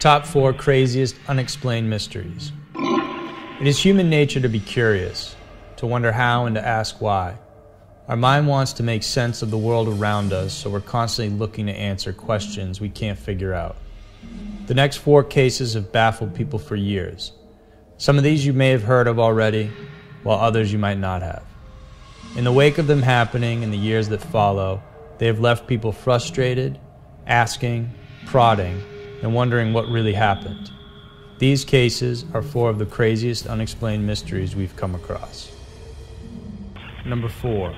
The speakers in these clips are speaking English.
Top 4 craziest unexplained mysteries. It is human nature to be curious, to wonder how and to ask why. Our mind wants to make sense of the world around us, so we're constantly looking to answer questions we can't figure out. The next 4 cases have baffled people for years. Some of these you may have heard of already, while others you might not have. In the wake of them happening in the years that follow, they have left people frustrated, asking, prodding, and wondering what really happened. These cases are 4 of the craziest unexplained mysteries we've come across. Number 4.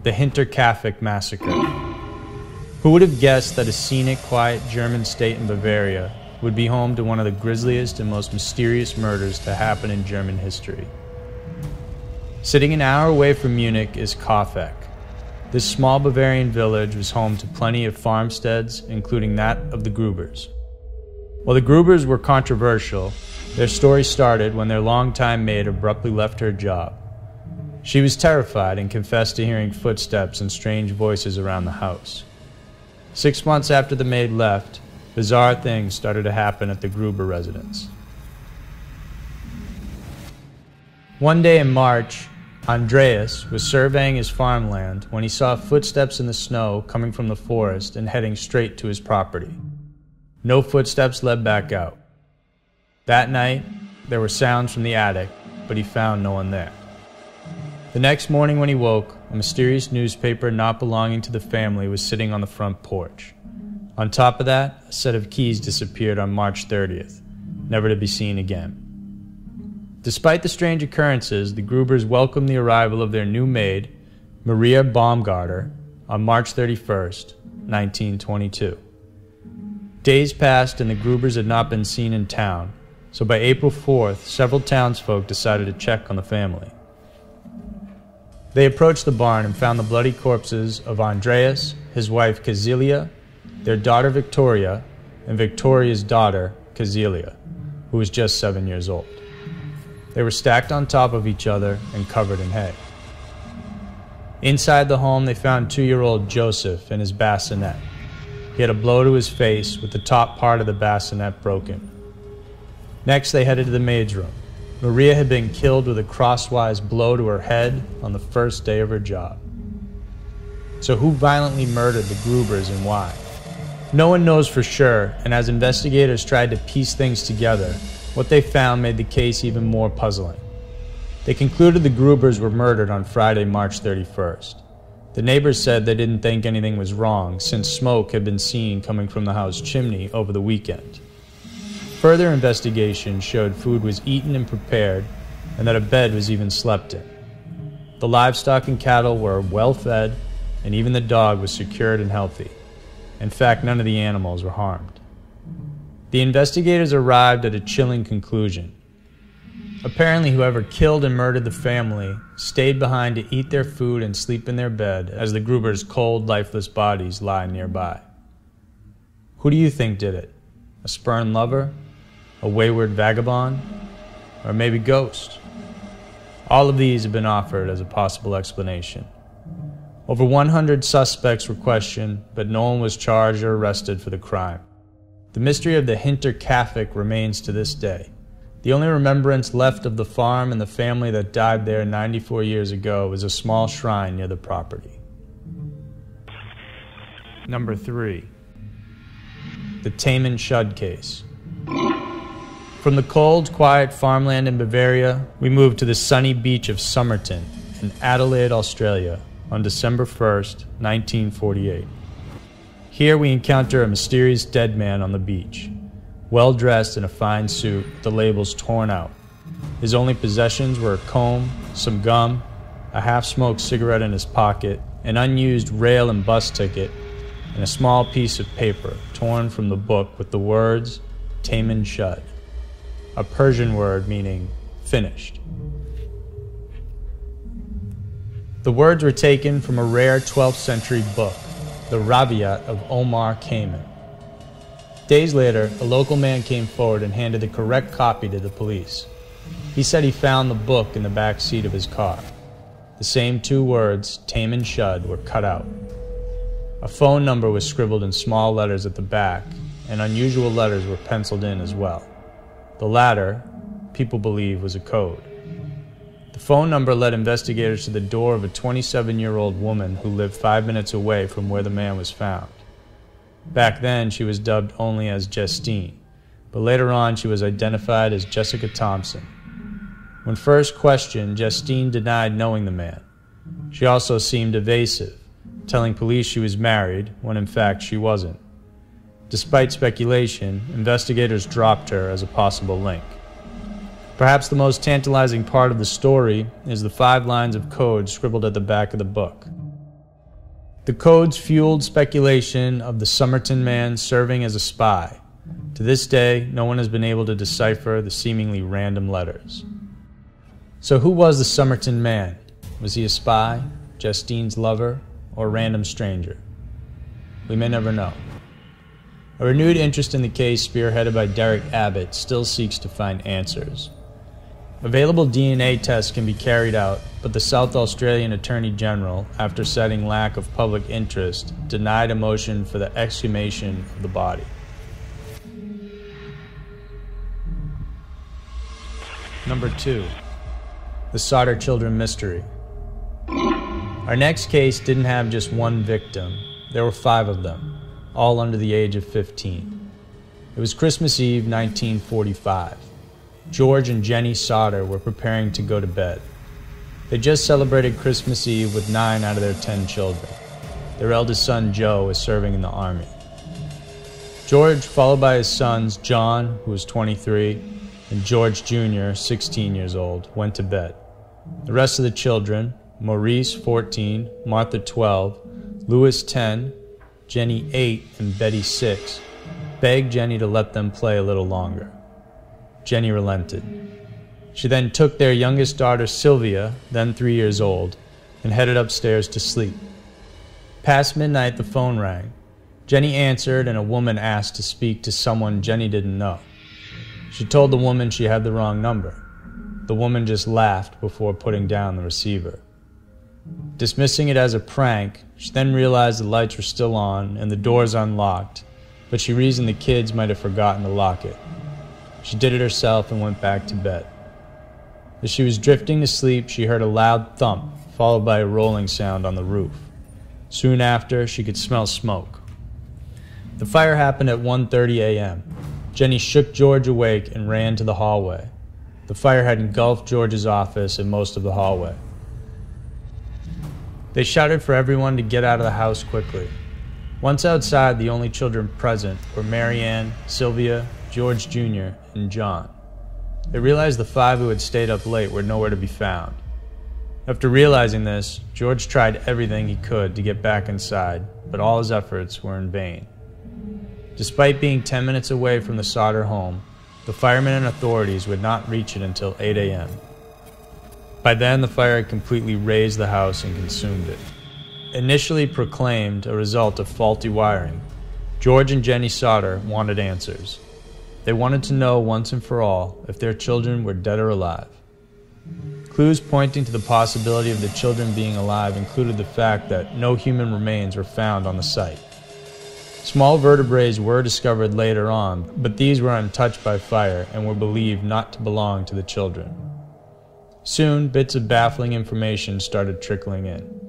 The Hinterkaifeck Massacre. Who would have guessed that a scenic, quiet German state in Bavaria would be home to one of the grisliest and most mysterious murders to happen in German history? Sitting an hour away from Munich is Kaifeck. This small Bavarian village was home to plenty of farmsteads, including that of the Grubers. While the Grubers were controversial, their story started when their longtime maid abruptly left her job. She was terrified and confessed to hearing footsteps and strange voices around the house. 6 months after the maid left, bizarre things started to happen at the Gruber residence. One day in March, Andreas was surveying his farmland when he saw footsteps in the snow coming from the forest and heading straight to his property. No footsteps led back out. That night, there were sounds from the attic, but he found no one there. The next morning when he woke, a mysterious newspaper not belonging to the family was sitting on the front porch. On top of that, a set of keys disappeared on March 30th, never to be seen again. Despite the strange occurrences, the Grubers welcomed the arrival of their new maid, Maria Baumgarter, on March 31st, 1922. Days passed and the Grubers had not been seen in town, so by April 4th, several townsfolk decided to check on the family. They approached the barn and found the bloody corpses of Andreas, his wife Kazilia, their daughter Victoria, and Victoria's daughter, Kazilia, who was just 7 years old. They were stacked on top of each other and covered in hay. Inside the home, they found 2-year-old Joseph and his bassinet. He had a blow to his face with the top part of the bassinet broken. Next, they headed to the maid's room. Maria had been killed with a crosswise blow to her head on the first day of her job. So who violently murdered the Grubers and why? No one knows for sure, and as investigators tried to piece things together, what they found made the case even more puzzling. They concluded the Grubers were murdered on Friday, March 31st. The neighbors said they didn't think anything was wrong since smoke had been seen coming from the house chimney over the weekend. Further investigation showed food was eaten and prepared, and that a bed was even slept in. The livestock and cattle were well fed, and even the dog was secured and healthy. In fact, none of the animals were harmed. The investigators arrived at a chilling conclusion. Apparently, whoever killed and murdered the family stayed behind to eat their food and sleep in their bed as the Grubers' cold, lifeless bodies lie nearby. Who do you think did it? A spurned lover? A wayward vagabond? Or maybe ghost? All of these have been offered as a possible explanation. Over 100 suspects were questioned, but no one was charged or arrested for the crime. The mystery of the Hinterkaifeck remains to this day. The only remembrance left of the farm and the family that died there 94 years ago is a small shrine near the property. Number 3. The Temenshut Case. From the cold, quiet farmland in Bavaria, we moved to the sunny beach of Somerton in Adelaide, Australia, on December 1st, 1948. Here we encounter a mysterious dead man on the beach, well dressed in a fine suit with the labels torn out. His only possessions were a comb, some gum, a half-smoked cigarette in his pocket, an unused rail and bus ticket, and a small piece of paper torn from the book with the words Temenshut, a Persian word meaning finished. The words were taken from a rare 12th century book, the Rabiat of Omar Khayyam. Days later, a local man came forward and handed the correct copy to the police. He said he found the book in the back seat of his car. The same 2 words, Temenshut, were cut out. A phone number was scribbled in small letters at the back, and unusual letters were penciled in as well. The latter, people believe, was a code. The phone number led investigators to the door of a 27-year-old woman who lived 5 minutes away from where the man was found. Back then, she was dubbed only as Justine, but later on she was identified as Jessica Thompson. When first questioned, Justine denied knowing the man. She also seemed evasive, telling police she was married when in fact she wasn't. Despite speculation, investigators dropped her as a possible link. Perhaps the most tantalizing part of the story is the 5 lines of code scribbled at the back of the book. The codes fueled speculation of the Somerton man serving as a spy. To this day, no one has been able to decipher the seemingly random letters. So who was the Somerton man? Was he a spy, Justine's lover, or a random stranger? We may never know. A renewed interest in the case, spearheaded by Derek Abbott, still seeks to find answers. Available DNA tests can be carried out, but the South Australian Attorney General, after citing lack of public interest, denied a motion for the exhumation of the body. Number 2. The Sodder Children Mystery. Our next case didn't have just one victim. There were 5 of them, all under the age of 15. It was Christmas Eve, 1945. George and Jenny Sodder were preparing to go to bed. They just celebrated Christmas Eve with 9 out of their 10 children. Their eldest son, Joe, is serving in the Army. George, followed by his sons, John, who was 23, and George Jr., 16 years old, went to bed. The rest of the children, Maurice, 14, Martha, 12, Louis, 10, Jenny, 8, and Betty, 6, begged Jenny to let them play a little longer. Jenny relented. She then took their youngest daughter, Sylvia, then 3 years old, and headed upstairs to sleep. Past midnight, the phone rang. Jenny answered, and a woman asked to speak to someone Jenny didn't know. She told the woman she had the wrong number. The woman just laughed before putting down the receiver. Dismissing it as a prank, she then realized the lights were still on and the doors unlocked, but she reasoned the kids might have forgotten to lock it. She did it herself and went back to bed. As she was drifting to sleep, she heard a loud thump, followed by a rolling sound on the roof. Soon after, she could smell smoke. The fire happened at 1:30 a.m. Jenny shook George awake and ran to the hallway. The fire had engulfed George's office and most of the hallway. They shouted for everyone to get out of the house quickly. Once outside, the only children present were Marianne, Sylvia, George Jr., and John. They realized the 5 who had stayed up late were nowhere to be found. After realizing this, George tried everything he could to get back inside, but all his efforts were in vain. Despite being 10 minutes away from the Sodder home, the firemen and authorities would not reach it until 8 a.m. By then, the fire had completely razed the house and consumed it. Initially proclaimed a result of faulty wiring, George and Jenny Sodder wanted answers. They wanted to know once and for all if their children were dead or alive. Clues pointing to the possibility of the children being alive included the fact that no human remains were found on the site. Small vertebrae were discovered later on, but these were untouched by fire and were believed not to belong to the children. Soon, bits of baffling information started trickling in.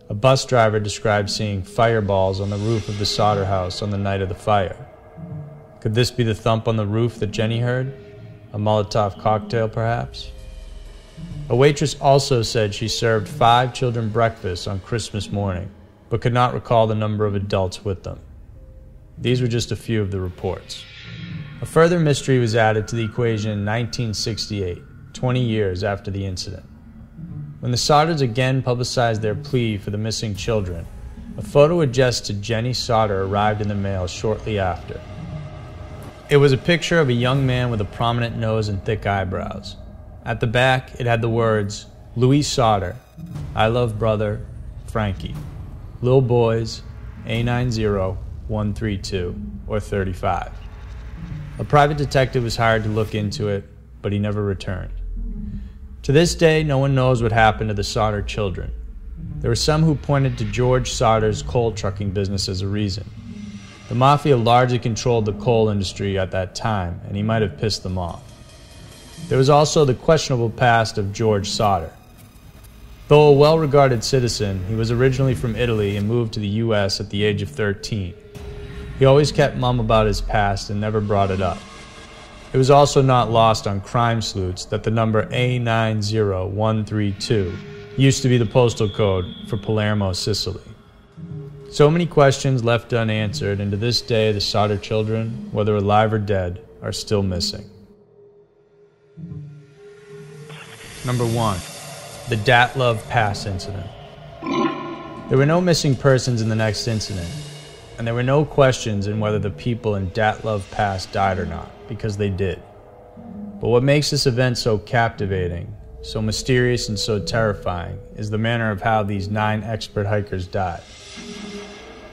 A bus driver described seeing fireballs on the roof of the Sodder house on the night of the fire. Could this be the thump on the roof that Jenny heard? A Molotov cocktail, perhaps? A waitress also said she served 5 children breakfast on Christmas morning, but could not recall the number of adults with them. These were just a few of the reports. A further mystery was added to the equation in 1968, 20 years after the incident. When the Sodders again publicized their plea for the missing children, a photo addressed to Jenny Sodder arrived in the mail shortly after. It was a picture of a young man with a prominent nose and thick eyebrows. At the back, it had the words, "Louis Sodder, I love brother, Frankie. Lil boys, A90132 or 35. A private detective was hired to look into it, but he never returned. To this day, no one knows what happened to the Sodder children. There were some who pointed to George Sodder's coal trucking business as a reason. The mafia largely controlled the coal industry at that time, and he might have pissed them off. There was also the questionable past of George Sauter. Though a well-regarded citizen, he was originally from Italy and moved to the US at the age of 13. He always kept mum about his past and never brought it up. It was also not lost on crime sleuths that the number A90132 used to be the postal code for Palermo, Sicily. So many questions left unanswered, and to this day the Sauter children, whether alive or dead, are still missing. Number 1. The Datlov Pass Incident. There were no missing persons in the next incident, and there were no questions in whether the people in Datlov Pass died or not, because they did. But what makes this event so captivating, so mysterious and so terrifying, is the manner of how these 9 expert hikers died.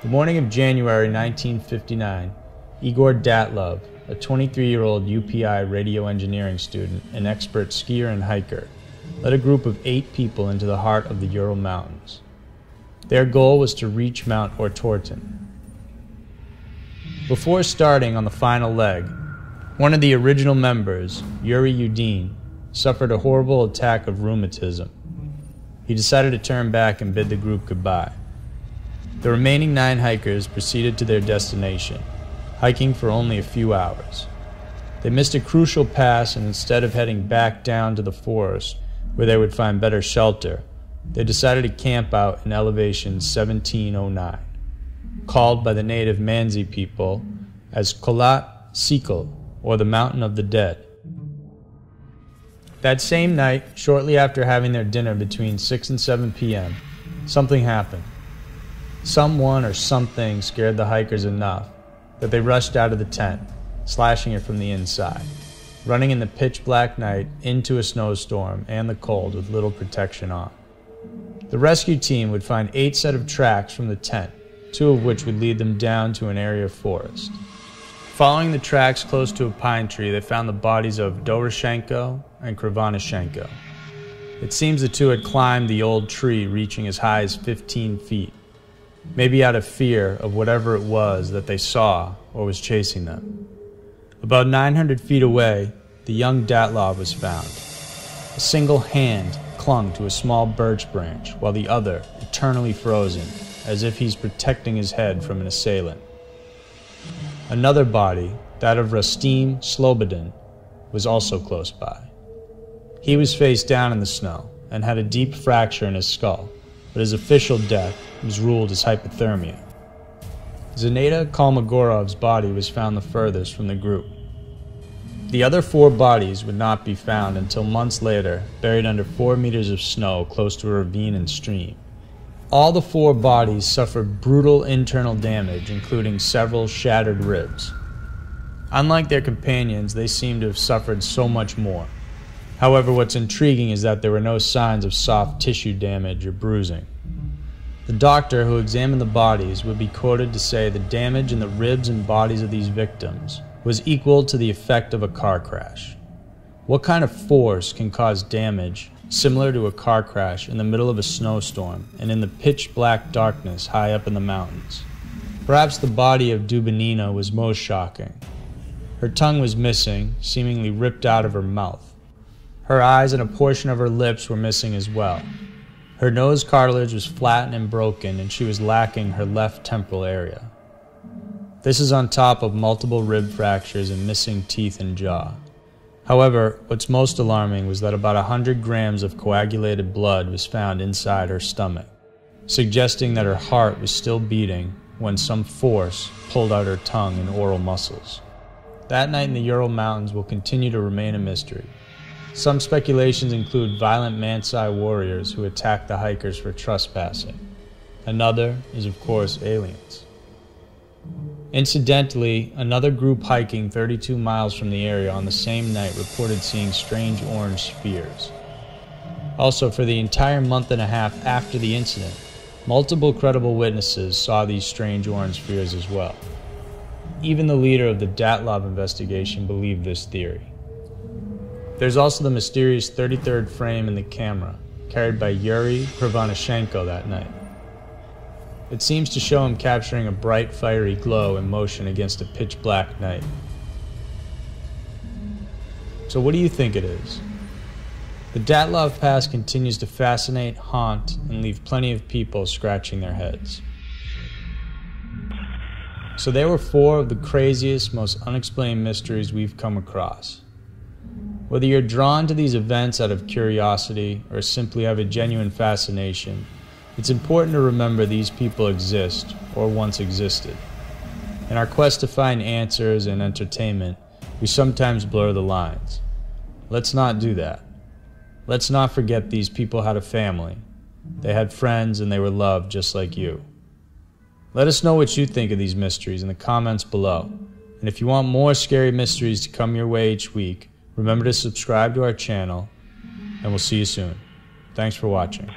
The morning of January 1959, Igor Datlov, a 23-year-old UPI radio engineering student and expert skier and hiker, led a group of 8 people into the heart of the Ural Mountains. Their goal was to reach Mount Ortorten. Before starting on the final leg, one of the original members, Yuri Yudin, suffered a horrible attack of rheumatism. He decided to turn back and bid the group goodbye. The remaining 9 hikers proceeded to their destination, hiking for only a few hours. They missed a crucial pass, and instead of heading back down to the forest, where they would find better shelter, they decided to camp out in elevation 1709, called by the native Mansi people as Kholat Sikul, or the Mountain of the Dead. That same night, shortly after having their dinner between 6 and 7 p.m., something happened. Someone or something scared the hikers enough that they rushed out of the tent, slashing it from the inside, running in the pitch-black night into a snowstorm and the cold with little protection on. The rescue team would find 8 sets of tracks from the tent, 2 of which would lead them down to an area of forest. Following the tracks close to a pine tree, they found the bodies of Doroshenko and Krivonishenko. It seems the 2 had climbed the old tree, reaching as high as 15 feet, maybe out of fear of whatever it was that they saw or was chasing them. About 900 feet away, the young Datlov was found. A single hand clung to a small birch branch, while the other, eternally frozen, as if he's protecting his head from an assailant. Another body, that of Rustem Slobodin, was also close by. He was face down in the snow and had a deep fracture in his skull, but his official death was ruled as hypothermia. Zenata Kolmogorov's body was found the furthest from the group. The other 4 bodies would not be found until months later, buried under 4 meters of snow close to a ravine and stream. All the 4 bodies suffered brutal internal damage, including several shattered ribs. Unlike their companions, they seem to have suffered so much more. However, what's intriguing is that there were no signs of soft tissue damage or bruising. The doctor who examined the bodies would be quoted to say the damage in the ribs and bodies of these victims was equal to the effect of a car crash. What kind of force can cause damage similar to a car crash in the middle of a snowstorm and in the pitch-black darkness high up in the mountains? Perhaps the body of Dubinina was most shocking. Her tongue was missing, seemingly ripped out of her mouth. Her eyes and a portion of her lips were missing as well. Her nose cartilage was flattened and broken, and she was lacking her left temporal area. This is on top of multiple rib fractures and missing teeth and jaw. However, what's most alarming was that about 100 grams of coagulated blood was found inside her stomach, suggesting that her heart was still beating when some force pulled out her tongue and oral muscles. That night in the Ural Mountains will continue to remain a mystery. Some speculations include violent Mansi warriors who attacked the hikers for trespassing. Another is, of course, aliens. Incidentally, another group hiking 32 miles from the area on the same night reported seeing strange orange spheres. Also, for the entire month and a half after the incident, multiple credible witnesses saw these strange orange spheres as well. Even the leader of the Datlov investigation believed this theory. There's also the mysterious 33rd frame in the camera, carried by Yuri Krivonishenko that night. It seems to show him capturing a bright, fiery glow in motion against a pitch-black night. So what do you think it is? The Dyatlov Pass continues to fascinate, haunt, and leave plenty of people scratching their heads. So there were 4 of the craziest, most unexplained mysteries we've come across. Whether you're drawn to these events out of curiosity or simply have a genuine fascination, it's important to remember these people exist, or once existed. In our quest to find answers and entertainment, we sometimes blur the lines. Let's not do that. Let's not forget these people had a family. They had friends and they were loved just like you. Let us know what you think of these mysteries in the comments below. And if you want more scary mysteries to come your way each week, remember to subscribe to our channel, and we'll see you soon. Thanks for watching.